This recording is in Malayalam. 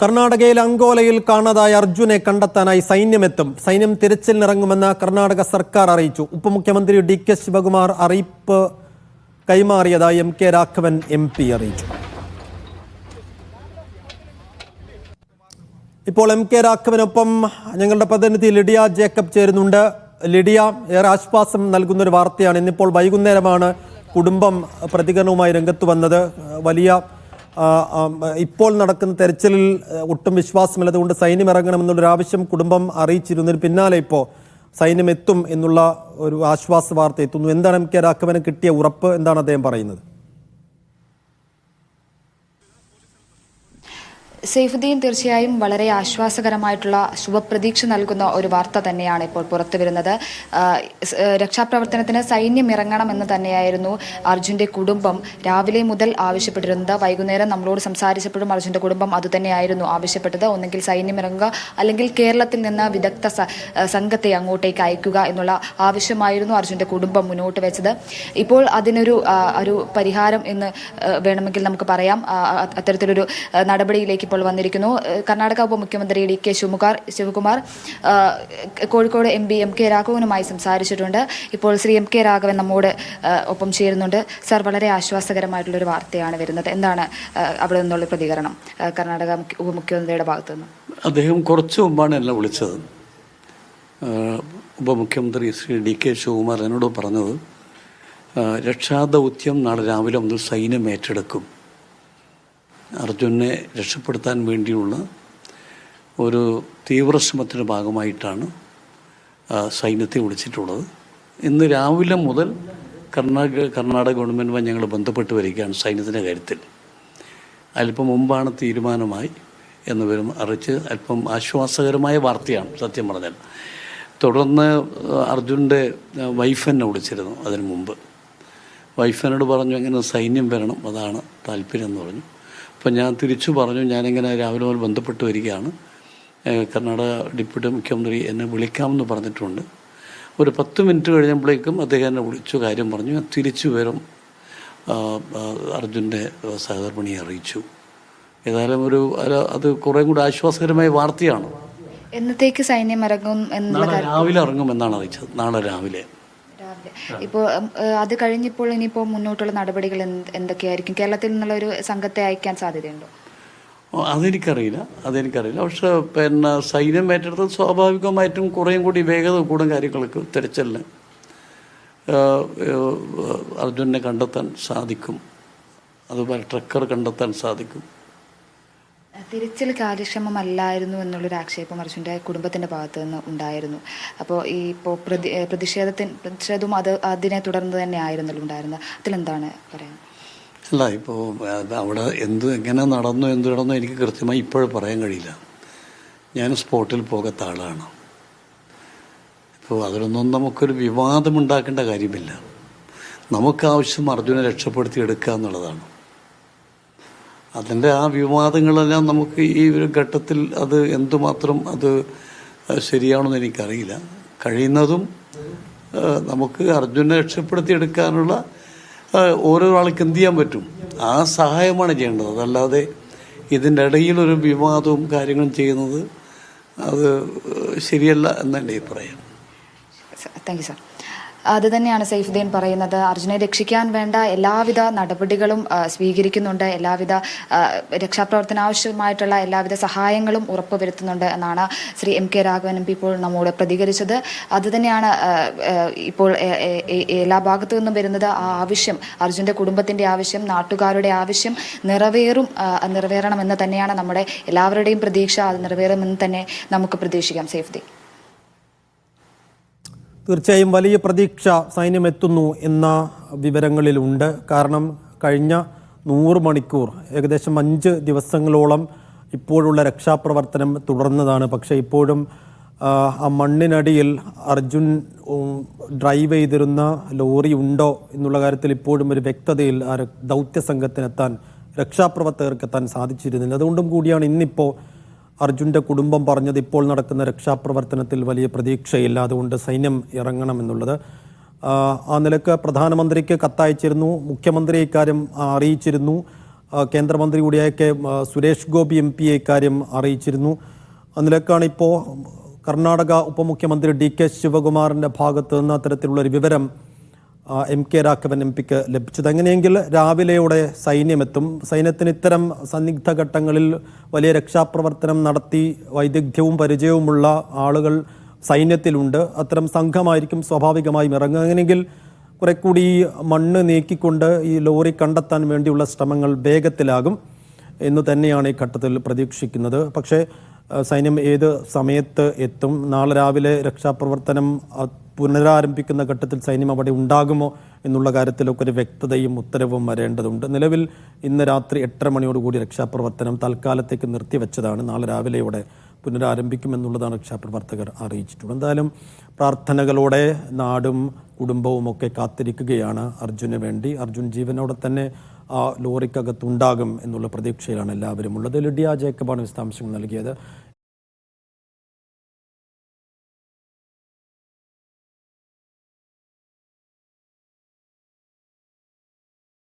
കർണാടകയിലെ അങ്കോലയിൽ കാണാതായ അർജുനെ കണ്ടെത്താനായി സൈന്യമെത്തും. സൈന്യം തിരച്ചിലിനിറങ്ങുമെന്ന് കർണാടക സർക്കാർ അറിയിച്ചു. ഉപമുഖ്യമന്ത്രി DK ശിവകുമാർ അറിയിപ്പ് കൈമാറിയതായി MK രാഘവൻ MP അറിയിച്ചു. ഇപ്പോൾ MK രാഘവനൊപ്പം ഞങ്ങളുടെ പ്രതിനിധി ലിഡിയ ജേക്കബ് ചേരുന്നുണ്ട്. ലിഡിയ, ഏറെ ആശ്വാസം നൽകുന്നൊരു വാർത്തയാണ്. ഇന്നിപ്പോൾ വൈകുന്നേരമാണ് കുടുംബം പ്രതികരണവുമായി രംഗത്ത് വന്നത്. വലിയ ഇപ്പോൾ നടക്കുന്ന തെരച്ചിലിൽ ഒട്ടും വിശ്വാസമില്ല, അതുകൊണ്ട് സൈന്യം ഇറങ്ങണമെന്നുള്ളൊരു ആവശ്യം കുടുംബം അറിയിച്ചിരുന്നതിന് പിന്നാലെ ഇപ്പോൾ സൈന്യം എത്തും എന്നുള്ള ഒരു ആശ്വാസ വാർത്ത എത്തുന്നു. എന്താണ് MK രാഘവന് കിട്ടിയ ഉറപ്പ്? എന്താണ് അദ്ദേഹം പറയുന്നത്? സൈഫുദ്ദീൻ, തീർച്ചയായും വളരെ ആശ്വാസകരമായിട്ടുള്ള ശുഭപ്രതീക്ഷ നൽകുന്ന ഒരു വാർത്ത തന്നെയാണ് ഇപ്പോൾ പുറത്തു വരുന്നത്. രക്ഷാപ്രവർത്തനത്തിന് സൈന്യം ഇറങ്ങണമെന്ന് തന്നെയായിരുന്നു അർജുൻ്റെ കുടുംബം രാവിലെ മുതൽ ആവശ്യപ്പെട്ടിരുന്നത്. വൈകുന്നേരം നമ്മളോട് സംസാരിച്ചപ്പോഴും അർജുൻ്റെ കുടുംബം അതുതന്നെയായിരുന്നു ആവശ്യപ്പെട്ടത്. ഒന്നെങ്കിൽ സൈന്യം ഇറങ്ങുക, അല്ലെങ്കിൽ കേരളത്തിൽ നിന്ന് വിദഗ്ധ സംഘത്തെ അങ്ങോട്ടേക്ക് അയക്കുക എന്നുള്ള ആവശ്യമായിരുന്നു അർജുൻ്റെ കുടുംബം മുന്നോട്ട് വെച്ചത്. ഇപ്പോൾ അതിനൊരു പരിഹാരം എന്ന് വേണമെങ്കിൽ നമുക്ക് പറയാം. അത്തരത്തിലൊരു നടപടിയിലേക്ക് ഇപ്പോൾ വന്നിരിക്കുന്നു. കർണാടക ഉപമുഖ്യമന്ത്രി DK Shivakumar Kozhikode MP MK രാഘവനുമായി സംസാരിച്ചിട്ടുണ്ട്. ഇപ്പോൾ ശ്രീ MK രാഘവൻ നമ്മോട് ഒപ്പം ചേരുന്നുണ്ട്. സാർ, വളരെ ആശ്വാസകരമായിട്ടുള്ളൊരു വാർത്തയാണ് വരുന്നത്. എന്താണ് അവിടെ നിന്നുള്ള പ്രതികരണം കർണാടക ഉപമുഖ്യമന്ത്രിയുടെ ഭാഗത്തു നിന്ന്? അദ്ദേഹം കുറച്ച് മുമ്പാണ് എന്നെ വിളിച്ചത്. ഉപമുഖ്യമന്ത്രി ശ്രീ DK ശിവകുമാർ എന്നോട് പറഞ്ഞത്, രക്ഷാദൗത്യം നാളെ രാവിലെ മുതൽ സൈന്യം ഏറ്റെടുക്കും. അർജുനെ രക്ഷപ്പെടുത്താൻ വേണ്ടിയുള്ള ഒരു തീവ്രശ്രമത്തിൻ്റെ ഭാഗമായിട്ടാണ് സൈന്യത്തെ വിളിച്ചിട്ടുള്ളത്. ഇന്ന് രാവിലെ മുതൽ കർണാടക ഗവൺമെൻറ്റുമായി ഞങ്ങൾ ബന്ധപ്പെട്ട് വരികയാണ് സൈന്യത്തിൻ്റെ കാര്യത്തിൽ. അല്പം മുമ്പാണ് തീരുമാനമായി എന്ന് വരും അറിയിച്ച് അല്പം ആശ്വാസകരമായ വാർത്തയാണ് സത്യം പറഞ്ഞാൽ. തുടർന്ന് അർജുൻ്റെ വൈഫ് എന്നെ വിളിച്ചിരുന്നു. അതിനു മുമ്പ് വൈഫിനോട് പറഞ്ഞു, എങ്ങനെ സൈന്യം വരണം, അതാണ് താല്പര്യം എന്ന് പറഞ്ഞു. അപ്പം ഞാൻ തിരിച്ചു പറഞ്ഞു, ഞാനിങ്ങനെ രാവിലെ മുതൽ ബന്ധപ്പെട്ട് വരികയാണ്, കർണാടക ഡെപ്യൂട്ടി മുഖ്യമന്ത്രി എന്നെ വിളിക്കാമെന്ന് പറഞ്ഞിട്ടുണ്ട്. ഒരു 10 മിനിറ്റ് കഴിഞ്ഞപ്പോഴേക്കും അദ്ദേഹം എന്നെ വിളിച്ചു, കാര്യം പറഞ്ഞു. ഞാൻ തിരിച്ചു വരും അർജുൻ്റെ സഹധർമ്മിണിയെ അറിയിച്ചു. ഏതായാലും അത് കുറേ കൂടി ആശ്വാസകരമായ വാർത്തയാണ്. എന്നത്തേക്ക് സൈന്യം ഇറങ്ങും? രാവിലെ ഇറങ്ങുമെന്നാണ് അറിയിച്ചത്, നാളെ രാവിലെ. ഇപ്പോൾ അത് കഴിഞ്ഞപ്പോൾ ഇനിയിപ്പോൾ മുന്നോട്ടുള്ള നടപടികൾ എന്തൊക്കെയായിരിക്കും? കേരളത്തിൽ നിന്നുള്ള ഒരു സംഘത്തെ അയക്കാൻ സാധ്യതയുണ്ടോ? അതെനിക്കറിയില്ല. പക്ഷേ സൈന്യം ഏറ്റെടുത്തത് സ്വാഭാവികമായിട്ടും കുറേയും കൂടി വേഗത കൂടും കാര്യങ്ങൾക്ക് തിരച്ചിലിന് അർജുനെ കണ്ടെത്താൻ സാധിക്കും. അതുപോലെ ട്രക്കർ കണ്ടെത്താൻ സാധിക്കും. തിരച്ചിൽ കാര്യക്ഷമമല്ലായിരുന്നു എന്നുള്ളൊരു ആക്ഷേപം അർജുൻ്റെ കുടുംബത്തിൻ്റെ ഭാഗത്തു നിന്ന് ഉണ്ടായിരുന്നു. അപ്പോൾ പ്രതിഷേധവും അതിനെ തുടർന്ന് തന്നെ ആയിരുന്നല്ലോ ഉണ്ടായിരുന്നത്. അതിലെന്താണ് പറയാൻ? അല്ല, ഇപ്പോൾ അവിടെ എങ്ങനെ നടന്നു എനിക്ക് കൃത്യമായി ഇപ്പോഴും പറയാൻ കഴിയില്ല. ഞാൻ സ്പോട്ടിൽ പോകാത്ത ആളാണ്. ഇപ്പോൾ അതിലൊന്നും നമുക്കൊരു വിവാദമുണ്ടാക്കേണ്ട കാര്യമില്ല. നമുക്കാവശ്യം അർജുനെ രക്ഷപ്പെടുത്തി എടുക്കുക എന്നുള്ളതാണ്. അതിൻ്റെ ആ വിവാദങ്ങളെല്ലാം നമുക്ക് ഈ ഒരു ഘട്ടത്തിൽ അത് എന്തുമാത്രം അത് ശരിയാണെന്ന് എനിക്കറിയില്ല. കഴിയുന്നതും നമുക്ക് അർജുനെ രക്ഷപ്പെടുത്തിയെടുക്കാനുള്ള ഓരോ ആൾക്ക് എന്ത് ചെയ്യാൻ പറ്റും ആ സഹായമാണ് ചെയ്യേണ്ടത്. അതല്ലാതെ ഇതിൻ്റെ ഇടയിലൊരു വിവാദവും കാര്യങ്ങളും ചെയ്യുന്നത് അത് ശരിയല്ല എന്നെ അഭിപ്രായം. Thank you sir. അതുതന്നെയാണ് സൈഫുദ്ദീൻ പറയുന്നത്. അർജുനെ രക്ഷിക്കാൻ വേണ്ട എല്ലാവിധ നടപടികളും സ്വീകരിക്കുന്നുണ്ട്, എല്ലാവിധ രക്ഷാപ്രവർത്തന ആവശ്യമായിട്ടുള്ള എല്ലാവിധ സഹായങ്ങളും ഉറപ്പുവരുത്തുന്നുണ്ട് എന്നാണ് ശ്രീ MK രാഘവൻ MP ഇപ്പോൾ നമ്മോട് പ്രതികരിച്ചത്. അതുതന്നെയാണ് ഇപ്പോൾ എല്ലാ ഭാഗത്തു നിന്നും വരുന്നത്. ആ ആവശ്യം, അർജുൻ്റെ കുടുംബത്തിൻ്റെ ആവശ്യം, നാട്ടുകാരുടെ ആവശ്യം നിറവേറണമെന്ന് തന്നെയാണ് നമ്മുടെ എല്ലാവരുടെയും പ്രതീക്ഷ. അത് നിറവേറുമെന്ന് തന്നെ നമുക്ക് പ്രതീക്ഷിക്കാം. സൈഫുദ്ദീൻ, തീർച്ചയായും വലിയ പ്രതീക്ഷ സൈന്യം എത്തുന്നു എന്ന വിവരങ്ങളിലുണ്ട്. കാരണം കഴിഞ്ഞ 100 മണിക്കൂർ, ഏകദേശം 5 ദിവസങ്ങളോളം ഇപ്പോഴുള്ള രക്ഷാപ്രവർത്തനം തുടർന്നതാണ്. പക്ഷേ ഇപ്പോഴും ആ മണ്ണിനടിയിൽ അർജുൻ ഡ്രൈവ് ചെയ്തിരുന്ന ലോറി ഉണ്ടോ എന്നുള്ള കാര്യത്തിൽ ഇപ്പോഴും ഒരു വ്യക്തതയിൽ ആ ദൗത്യ സംഘത്തിനെത്താൻ, രക്ഷാപ്രവർത്തകർക്കെത്താൻ സാധിച്ചിരുന്നില്ല. അതുകൊണ്ടും കൂടിയാണ് ഇന്നിപ്പോൾ അർജുൻ്റെ കുടുംബം പറഞ്ഞത് ഇപ്പോൾ നടക്കുന്ന രക്ഷാപ്രവർത്തനത്തിൽ വലിയ പ്രതീക്ഷയില്ല, അതുകൊണ്ട് സൈന്യം ഇറങ്ങണമെന്നുള്ളത്. ആ നിലക്ക് പ്രധാനമന്ത്രിക്ക് കത്തയച്ചിരുന്നു, മുഖ്യമന്ത്രി ഇക്കാര്യം അറിയിച്ചിരുന്നു. കേന്ദ്രമന്ത്രി കൂടിയായ സുരേഷ് ഗോപി MP ഇക്കാര്യം അറിയിച്ചിരുന്നു. അതിലേക്കാണ് ഇപ്പോൾ കർണാടക ഉപമുഖ്യമന്ത്രി DK ശിവകുമാറിൻ്റെ ഭാഗത്ത് നിന്ന് അത്തരത്തിലുള്ളൊരു വിവരം MK രാഘവൻ MPക്ക് ലഭിച്ചത്. അങ്ങനെയെങ്കിൽ രാവിലെയോടെ സൈന്യമെത്തും. സൈന്യത്തിന് ഇത്തരം സന്നിഗ്ധ ഘട്ടങ്ങളിൽ വലിയ രക്ഷാപ്രവർത്തനം നടത്തി വൈദഗ്ധ്യവും പരിചയവുമുള്ള ആളുകൾ സൈന്യത്തിലുണ്ട്. അത്തരം സംഘമായിരിക്കും സ്വാഭാവികമായും ഇറങ്ങുക. അങ്ങനെയെങ്കിൽ കുറെ കൂടി ഈ മണ്ണ് നീക്കിക്കൊണ്ട് ഈ ലോറി കണ്ടെത്താൻ വേണ്ടിയുള്ള ശ്രമങ്ങൾ വേഗത്തിലാകും എന്ന് തന്നെയാണ് ഈ ഘട്ടത്തിൽ പ്രതീക്ഷിക്കുന്നത്. പക്ഷേ സൈന്യം ഏത് സമയത്ത് എത്തും, നാളെ രാവിലെ രക്ഷാപ്രവർത്തനം പുനരാരംഭിക്കുന്ന ഘട്ടത്തിൽ സൈന്യം അവിടെ ഉണ്ടാകുമോ എന്നുള്ള കാര്യത്തിലൊക്കെ ഒരു വ്യക്തതയും ഉത്തരവും വരേണ്ടതുണ്ട്. നിലവിൽ ഇന്ന് രാത്രി 8:30 മണിയോടുകൂടി രക്ഷാപ്രവർത്തനം തൽക്കാലത്തേക്ക് നിർത്തിവെച്ചതാണ്. നാളെ രാവിലെയോടെ പുനരാരംഭിക്കുമെന്നുള്ളതാണ് രക്ഷാപ്രവർത്തകർ അറിയിച്ചിട്ടുള്ളത്. എന്തായാലും പ്രാർത്ഥനകളോടെ നാടും കുടുംബവും ഒക്കെ കാത്തിരിക്കുകയാണ് അർജുന് വേണ്ടി. അർജുൻ ജീവനോടെ തന്നെ ആ ലോറിക്കകത്തുണ്ടാകും എന്നുള്ള പ്രതീക്ഷയിലാണ് എല്ലാവരും ഉള്ളത്. ലിഡിയ ജേക്കബാണ് വിശദാംശങ്ങൾ നൽകിയത്.